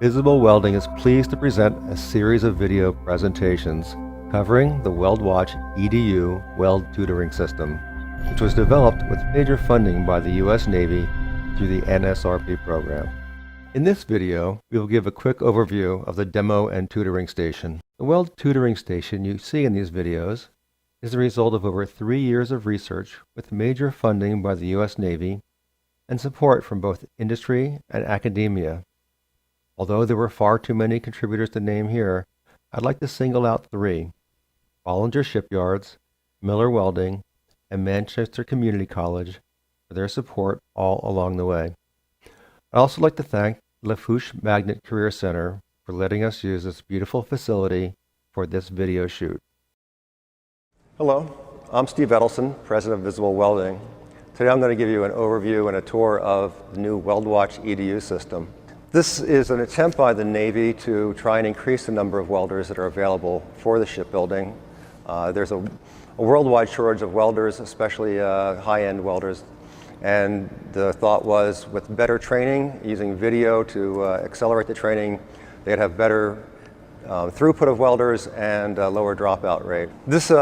Visible Welding is pleased to present a series of video presentations covering the WeldWatch EDU Weld tutoring system, which was developed with major funding by the U.S. Navy through the NSRP program. In this video, we will give a quick overview of the demo and tutoring station. The Weld tutoring station you see in these videos is the result of over 3 years of research with major funding by the U.S. Navy and support from both industry and academia. Although there were far too many contributors to name here, I'd like to single out 3: Bollinger Shipyards, Miller Welding, and Manchester Community College for their support all along the way. I'd also like to thank Lafourche Magnet Career Center for letting us use this beautiful facility for this video shoot. Hello, I'm Steve Edelson, President of Visible Welding. Today I'm going to give you an overview and a tour of the new WeldWatch EDU system. This is an attempt by the Navy to try and increase the number of welders that are available for the shipbuilding. There's a worldwide shortage of welders, especially high-end welders. And the thought was, with better training, using video to accelerate the training, they'd have better throughput of welders and lower dropout rate. This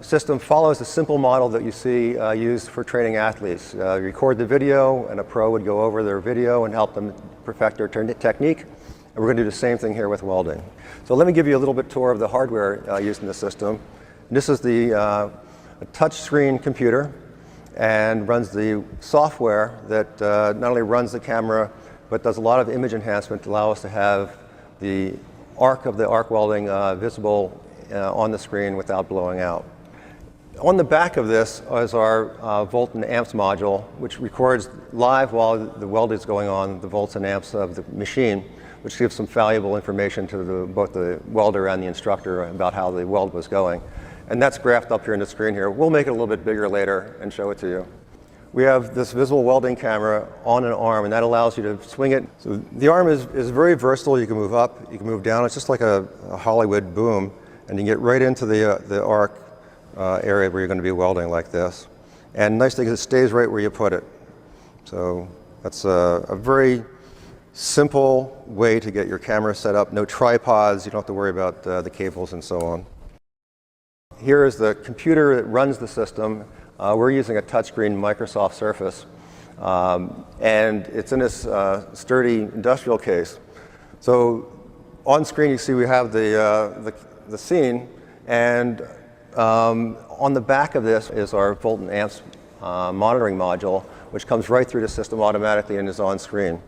system follows a simple model that you see used for training athletes. You record the video, and a pro would go over their video and help them perfect their technique. And we're going to do the same thing here with welding. So let me give you a little bit tour of the hardware used in the system. This is the touch screen computer and runs the software that not only runs the camera, but does a lot of image enhancement to allow us to have the arc of the arc welding visible on the screen without blowing out. On the back of this is our volt and amps module, which records live while the weld is going on, the volts and amps of the machine, which gives some valuable information to both the welder and the instructor about how the weld was going. And that's graphed up here on the screen here. We'll make it a little bit bigger later and show it to you. We have this visible welding camera on an arm, and that allows you to swing it. So the arm is very versatile. You can move up, you can move down. It's just like a Hollywood boom, and you can get right into the arc area where you're going to be welding like this. And nice thing is it stays right where you put it. So that's a very simple way to get your camera set up. No tripods, you don't have to worry about the cables and so on. Here is the computer that runs the system. We're using a touchscreen Microsoft Surface, and it's in this sturdy industrial case. So on screen you see we have the scene, and on the back of this is our volt and amps monitoring module, which comes right through the system automatically and is on screen.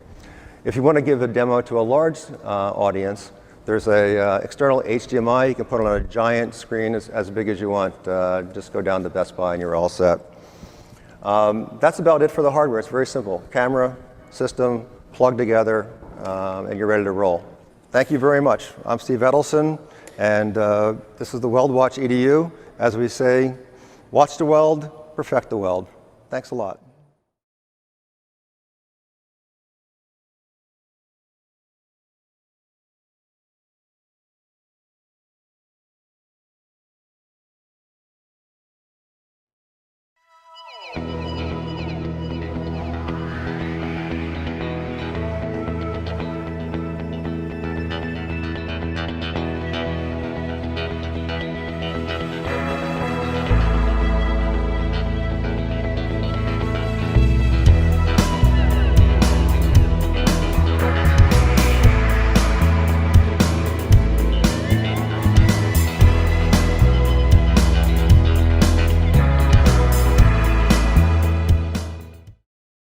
If you want to give a demo to a large audience, there's a external HDMI you can put on a giant screen as big as you want. Just go down to Best Buy and you're all set. That's about it for the hardware. It's very simple. Camera, system, plug together, and you're ready to roll. Thank you very much. I'm Steve Edelson, and this is the WeldWatch EDU. As we say, watch the weld, perfect the weld. Thanks a lot.